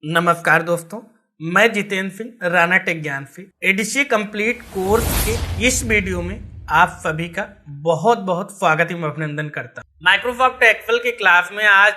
नमस्कार दोस्तों, मैं जितेंद्र सिंह राणा टेक ज्ञान से एडीसी कंप्लीट कोर्स के इस वीडियो में आप सभी का बहुत बहुत स्वागत एवं अभिनंदन करता हूं। माइक्रोसॉफ्ट एक्सेल की क्लास में आज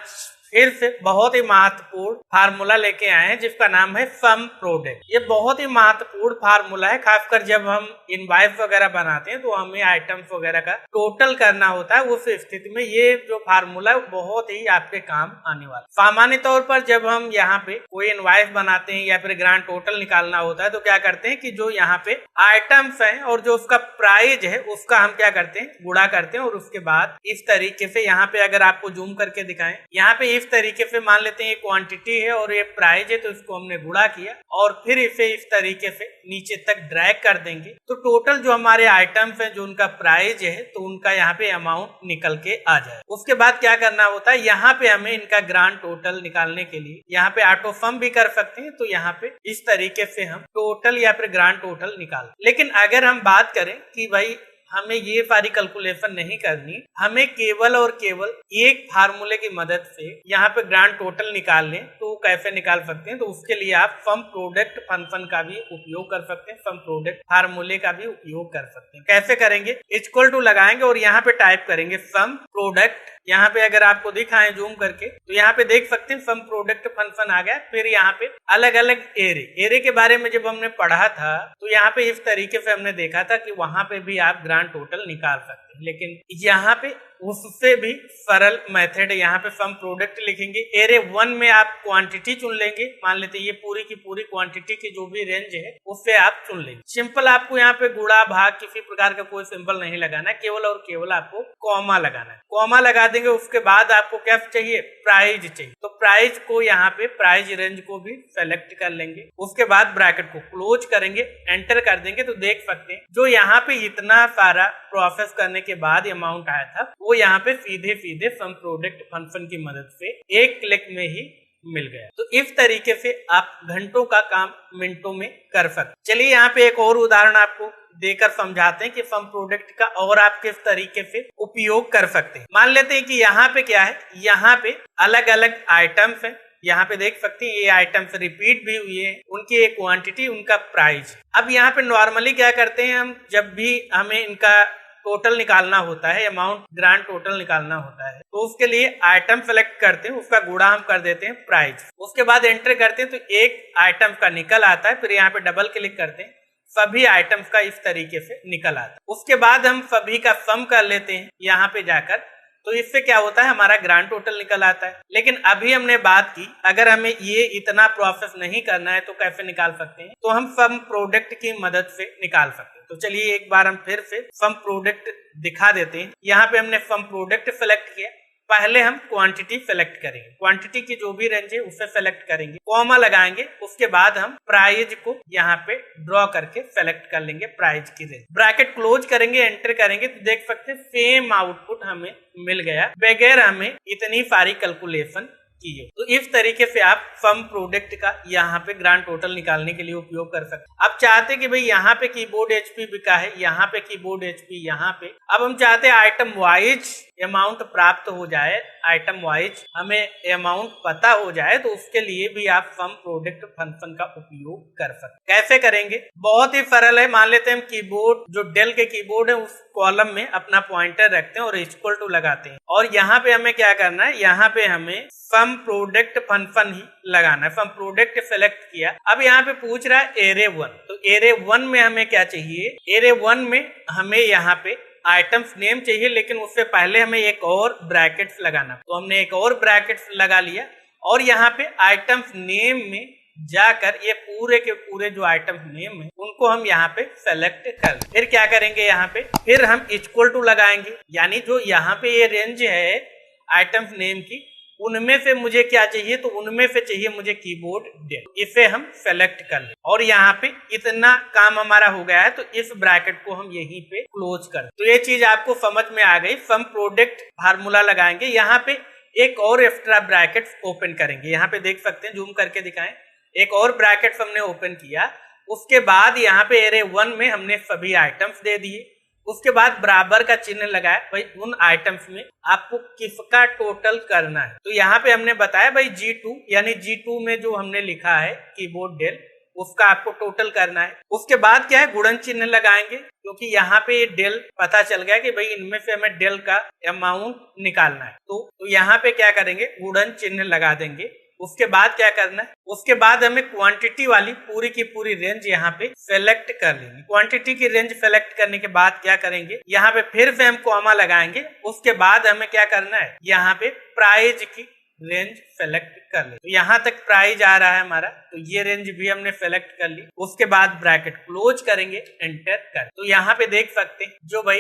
फिर से बहुत ही महत्वपूर्ण फार्मूला लेके आए हैं जिसका नाम है सम प्रोडक्ट। ये बहुत ही महत्वपूर्ण फार्मूला है, खासकर जब हम इनवॉइस वगैरह बनाते हैं तो हमें आइटम्स वगैरह का टोटल करना होता है। उस स्थिति में ये जो फार्मूला है बहुत ही आपके काम आने वाला। सामान्य तौर पर जब हम यहाँ पे कोई इनवॉइस बनाते हैं या फिर ग्रांड टोटल निकालना होता है तो क्या करते हैं कि जो यहाँ पे आइटम्स है और जो उसका प्राइस है उसका हम क्या करते हैं, गुणा करते हैं। और उसके बाद इस तरीके से यहाँ पे अगर आपको जूम करके दिखाएं, यहाँ पे इस तरीके से मान लेते हैं ये क्वांटिटी है और ये प्राइस है, तो इसको हमने गुणा किया और फिर इसे इस तरीके से नीचे तक ड्रैग कर देंगे तो टोटल जो हमारे आइटम्स हैं जो उनका प्राइस है तो उनका यहाँ पे अमाउंट निकल के आ जाए। उसके बाद क्या करना होता है, यहाँ पे हमें इनका ग्रांड टोटल निकालने के लिए यहाँ पे ऑटो सम भी कर सकते हैं। तो यहाँ पे इस तरीके से हम टोटल या फिर ग्रांड टोटल निकाल। लेकिन अगर हम बात करें कि भाई हमें ये सारी कैलकुलेशन नहीं करनी, हमें केवल और केवल एक फार्मूले की मदद से यहाँ पे ग्रांड टोटल निकाल लें तो कैसे निकाल सकते हैं। तो उसके लिए आप सम प्रोडक्ट फंक्शन का भी उपयोग कर सकते हैं, सम प्रोडक्ट फार्मूले का भी उपयोग कर सकते हैं। कैसे करेंगे, इक्वल टू लगाएंगे और यहाँ पे टाइप करेंगे सम प्रोडक्ट। यहाँ पे अगर आपको दिखाएं जूम करके तो यहाँ पे देख सकते हैं सम प्रोडक्ट फंक्शन आ गया। फिर यहाँ पे अलग अलग एरे के बारे में जब हमने पढ़ा था तो यहाँ पे इस तरीके से हमने देखा था कि वहां पे भी आप ग्रांड टोटल निकाल सकते हैं। लेकिन यहाँ पे उससे भी सरल मेथड है, यहाँ पे सम प्रोडक्ट लिखेंगे। एरे 1 में आप क्वांटिटी चुन लेंगे, मान लेते हैं ये पूरी की पूरी क्वांटिटी की जो भी रेंज है उससे आप चुन लेंगे। सिंपल आपको यहाँ पे गुणा भाग किसी प्रकार का कोई सिंबल नहीं लगाना है, केवल और केवल आपको कॉमा लगाना है। कॉमा लगा देंगे, उसके बाद आपको क्या चाहिए, प्राइस चाहिए। तो प्राइस को यहाँ पे प्राइस रेंज को भी सेलेक्ट कर लेंगे। उसके बाद ब्रैकेट को क्लोज करेंगे, एंटर कर देंगे तो देख सकते हैं जो यहाँ पे इतना सारा प्रोसेस करने के बाद अमाउंट आया था वो यहाँ पे सीधे सीधे सम प्रोडक्ट फंक्शन की मदद से एक क्लिक में ही मिल गया। तो इस तरीके से आप घंटों का काम मिनटों में कर सकते। चलिए यहाँ पे एक और उदाहरण आपको देकर समझाते हैं कि सम प्रोडक्ट का और आप किस तरीके से उपयोग कर सकते हैं। मान लेते हैं कि यहाँ पे क्या है, यहाँ पे अलग अलग आइटम्स है। यहाँ पे देख सकते हैं ये आइटम्स रिपीट भी हुए हैं, उनकी एक क्वांटिटी, उनका प्राइस। अब यहाँ पे नॉर्मली क्या करते हैं हम, जब भी हमें इनका टोटल निकालना होता है, अमाउंट ग्रांड टोटल निकालना होता है तो उसके लिए आइटम सेलेक्ट करते हैं, उसका गुणा हम कर देते हैं प्राइस। उसके बाद एंटर करते हैं तो एक आइटम का निकल आता है। फिर यहाँ पे डबल क्लिक करते हैं, सभी आइटम्स का इस तरीके से निकल आता है। उसके बाद हम सभी का सम कर लेते हैं यहाँ पे जाकर, तो इससे क्या होता है, हमारा ग्रांड टोटल निकल आता है। लेकिन अभी हमने बात की अगर हमें ये इतना प्रोसेस नहीं करना है तो कैसे निकाल सकते हैं, तो हम सम प्रोडक्ट की मदद से निकाल सकते हैं। तो चलिए एक बार हम फिर से सम प्रोडक्ट दिखा देते हैं। यहाँ पे हमने सम प्रोडक्ट सेलेक्ट किया, पहले हम क्वांटिटी सेलेक्ट करेंगे, क्वांटिटी की जो भी रेंज है उसे सेलेक्ट करेंगे, कॉमा लगाएंगे। उसके बाद हम प्राइस को यहाँ पे ड्रॉ करके सेलेक्ट कर लेंगे, प्राइस की रेंज। ब्रैकेट क्लोज करेंगे, एंटर करेंगे तो देख सकते हैं सेम आउटपुट हमें मिल गया बगैर हमें इतनी सारी कैलकुलेशन किए। तो इस तरीके से आप सम प्रोडक्ट का यहाँ पे ग्रांड टोटल निकालने के लिए उपयोग कर सकते हैं। आप चाहते कि भाई यहाँ पे कीबोर्ड एचपी बिका है, यहाँ पे कीबोर्ड एचपी, यहाँ पे अब हम चाहते हैं आइटम वाइज अमाउंट प्राप्त हो जाए, आइटम वाइज हमें अमाउंट पता हो जाए, तो उसके लिए भी आप सम प्रोडक्ट फंक्शन का उपयोग कर सकते हैं। कैसे करेंगे, बहुत ही सरल है। मान लेते हैं हम कीबोर्ड, जो डेल के कीबोर्ड है उस कॉलम में अपना पॉइंटर रखते हैं और इक्वल टू लगाते हैं और यहाँ पे हमें क्या करना है, यहाँ पे हमें सम प्रोडक्ट फंक्शन ही लगाना है। सम प्रोडक्ट सेलेक्ट किया, अब यहाँ पे पूछ रहा है एरे 1, तो एरे 1 में हमें क्या चाहिए, एरे 1 में हमें यहाँ पे आइटम्स नेम चाहिए, लेकिन उससे पहले हमें एक और ब्रैकेट्स लगाना। तो हमने एक और ब्रैकेट्स लगा लिया और यहाँ पे आइटम्स नेम में जाकर ये पूरे के पूरे जो आइटम नेम है उनको हम यहाँ पे सेलेक्ट कर। फिर क्या करेंगे, यहाँ पे फिर हम इक्वल टू लगाएंगे, यानी जो यहाँ पे ये रेंज है आइटम्स नेम की, उनमें से मुझे क्या चाहिए, तो उनमें से चाहिए मुझे कीबोर्ड डेल। इसे हम सेलेक्ट कर लें और यहाँ पे इतना काम हमारा हो गया है तो इस ब्रैकेट को हम यहीं पे क्लोज कर। तो ये चीज आपको समझ में आ गई। सम प्रोडक्ट फार्मूला लगाएंगे, यहाँ पे एक और एक्स्ट्रा ब्रैकेट ओपन करेंगे। यहाँ पे देख सकते हैं, जूम करके दिखाएं, एक और ब्रैकेट हमने ओपन किया। उसके बाद यहाँ पे एरे 1 में हमने सभी आइटम्स दे दिए, उसके बाद बराबर का चिन्ह लगाया। भाई उन आइटम्स में आपको किसका टोटल करना है, तो यहाँ पे हमने बताया भाई G2 यानी G2 में जो हमने लिखा है कीबोर्ड डेल उसका आपको टोटल करना है। उसके बाद क्या है, गुणन चिन्ह लगाएंगे, क्योंकि यहाँ पे डेल पता चल गया कि भाई इनमें से हमें डेल का अमाउंट निकालना है, तो यहाँ पे क्या करेंगे, गुणन चिन्ह लगा देंगे। उसके बाद क्या करना है, उसके बाद हमें क्वांटिटी वाली पूरी की पूरी रेंज यहाँ पे सेलेक्ट कर लेंगे। क्वांटिटी की रेंज सेलेक्ट करने के बाद क्या करेंगे, यहाँ पे फिर से हम कॉमा लगाएंगे। उसके बाद हमें क्या करना है, यहाँ पे प्राइस की रेंज सेलेक्ट कर ले। तो यहाँ तक प्राइस आ रहा है हमारा, तो ये रेंज भी हमने सेलेक्ट कर ली। उसके बाद ब्रैकेट क्लोज करेंगे, एंटर कर। तो यहाँ पे देख सकते हैं जो भाई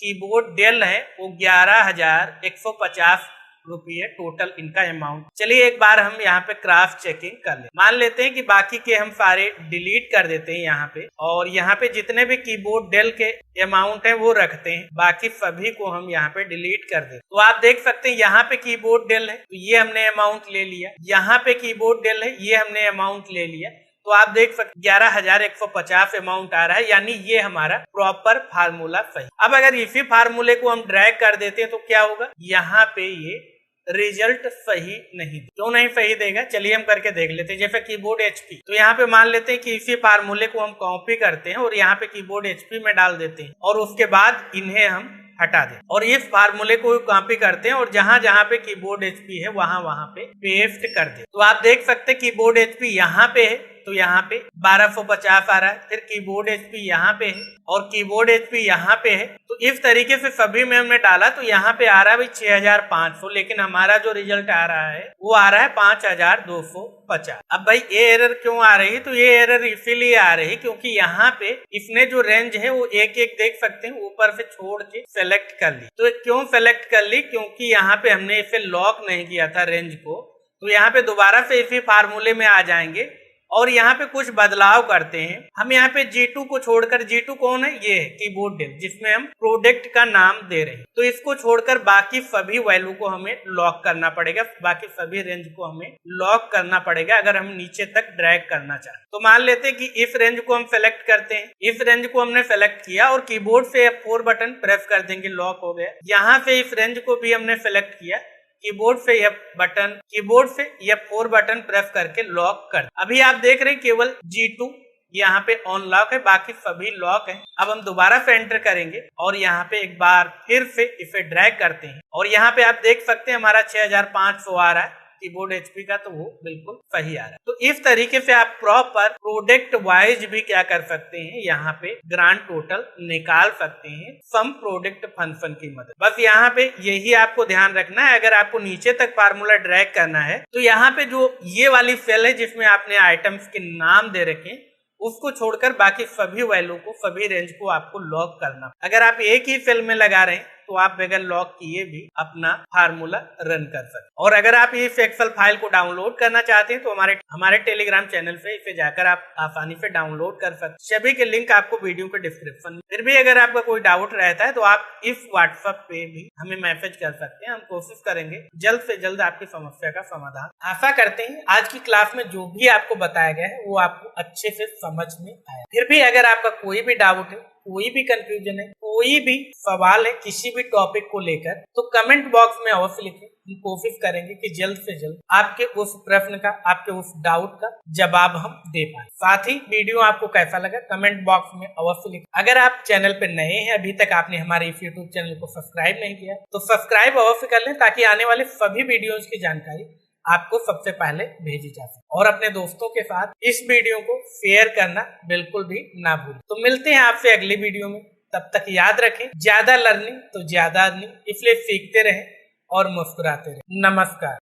कीबोर्ड डेल है वो 11,150 रुपये टोटल इनका अमाउंट। चलिए एक बार हम यहाँ पे क्रॉस चेकिंग कर ले। मान लेते हैं कि बाकी के हम सारे डिलीट कर देते हैं यहाँ पे, और यहाँ पे जितने भी कीबोर्ड डेल के अमाउंट है वो रखते हैं, बाकी सभी को हम यहाँ पे डिलीट कर देते। तो आप देख सकते हैं यहाँ पे कीबोर्ड डेल है तो ये हमने अमाउंट ले लिया, यहाँ पे कीबोर्ड डेल है ये हमने अमाउंट ले लिया। तो आप देख सकते 11,150 अमाउंट आ रहा है, यानी ये हमारा प्रॉपर फार्मूला सही। अब अगर इसी फार्मूले को हम ड्रैग कर देते हैं तो क्या होगा, यहाँ पे ये रिजल्ट सही नहीं, क्यों नहीं सही देगा, चलिए हम करके देख लेते हैं। जैसे कीबोर्ड HP, तो यहाँ पे मान लेते हैं कि इसी फार्मूले को हम कॉपी करते हैं और यहाँ पे कीबोर्ड HP में डाल देते हैं, और उसके बाद इन्हें हम हटा दें और इस फार्मूले को कॉपी करते हैं और जहां जहां पे कीबोर्ड HP है वहां पे पेस्ट कर दे। तो आप देख सकते हैं कीबोर्ड HP यहाँ पे है तो यहाँ पे 1250 आ रहा है, फिर कीबोर्ड HP यहाँ पे है और कीबोर्ड HP यहाँ पे है। तो इस तरीके से सभी में हमने डाला तो यहाँ पे आ रहा है भाई 6500, लेकिन हमारा जो रिजल्ट आ रहा है वो आ रहा है 5250। अब भाई ये एरर क्यों आ रही है, तो ये एरर इसीलिए आ रही है क्योंकि यहाँ पे इसने जो रेंज है वो एक एक देख सकते हैं ऊपर से छोड़ के सेलेक्ट कर ली। तो क्यों सेलेक्ट कर ली, क्योंकि यहाँ पे हमने इसे लॉक नहीं किया था रेंज को। तो यहाँ पे दोबारा से इसी फार्मूले में आ जाएंगे और यहाँ पे कुछ बदलाव करते हैं। हम यहाँ पे G2 को छोड़कर, G2 कौन है, ये है कीबोर्ड डेल जिसमें हम प्रोडक्ट का नाम दे रहे हैं, तो इसको छोड़कर बाकी सभी वैल्यू को हमें लॉक करना पड़ेगा, बाकी सभी रेंज को हमें लॉक करना पड़ेगा अगर हम नीचे तक ड्रैग करना चाहें। तो मान लेते हैं कि इस रेंज को हम सेलेक्ट करते हैं, इस रेंज को हमने सेलेक्ट किया और कीबोर्ड से F4 बटन प्रेस कर देंगे, लॉक हो गया। यहाँ से इस रेंज को भी हमने सेलेक्ट किया, कीबोर्ड से F4 बटन प्रेस करके लॉक कर। अभी आप देख रहे हैं केवल G2 यहाँ पे ऑन लॉक है, बाकी सभी लॉक है। अब हम दोबारा से एंटर करेंगे और यहाँ पे एक बार फिर से इसे ड्रैग करते हैं और यहाँ पे आप देख सकते हैं हमारा 6500 आ रहा है कीबोर्ड HP का, तो वो बिल्कुल सही आ रहा है। तो इस तरीके से आप प्रॉपर प्रोडक्ट वाइज भी क्या कर सकते हैं, यहाँ पे ग्रांड टोटल निकाल सकते हैं सम प्रोडक्ट फंक्शन की मदद। बस यहाँ पे यही आपको ध्यान रखना है। अगर आपको नीचे तक फार्मूला ड्रैग करना है तो यहाँ पे जो ये वाली सेल है जिसमें आपने आइटम्स के नाम दे रखे उसको छोड़कर बाकी सभी वैल्यू को, सभी रेंज को आपको लॉक करना। अगर आप एक ही सेल में लगा रहे हैं तो आप बगैर लॉक किए भी अपना फार्मूला रन कर सकते। और अगर आप इस एक्सेल फाइल को डाउनलोड करना चाहते हैं तो हमारे टेलीग्राम चैनल पे इसे जाकर आप आसानी से डाउनलोड कर सकते। सभी के लिंक आपको वीडियो के डिस्क्रिप्शन में। फिर भी अगर आपका कोई डाउट रहता है तो आप इस व्हाट्सएप पे भी हमें मैसेज कर सकते हैं, हम कोशिश करेंगे जल्द से जल्द आपकी समस्या का समाधान। आशा करते हैं आज की क्लास में जो भी आपको बताया गया है वो आपको अच्छे से समझ में आया। फिर भी अगर आपका कोई भी डाउट है, कोई भी कंफ्यूजन है, कोई भी सवाल है किसी भी टॉपिक को लेकर, तो कमेंट बॉक्स में अवश्य लिखें। हम कोशिश करेंगे कि जल्द से जल्द आपके उस प्रश्न का, आपके उस डाउट का जवाब हम दे पाए। साथ ही वीडियो आपको कैसा लगा कमेंट बॉक्स में अवश्य लिखें। अगर आप चैनल पे नए हैं, अभी तक आपने हमारे इस यूट्यूब चैनल को सब्सक्राइब नहीं किया तो सब्सक्राइब अवश्य कर लें ताकि आने वाले सभी वीडियोज की जानकारी आपको सबसे पहले भेजी जा सके। और अपने दोस्तों के साथ इस वीडियो को शेयर करना बिल्कुल भी ना भूलें। तो मिलते हैं आपसे अगली वीडियो में, तब तक याद रखें ज्यादा लर्निंग तो ज्यादा अर्निंग, इसलिए सीखते रहें और मुस्कुराते रहें। नमस्कार।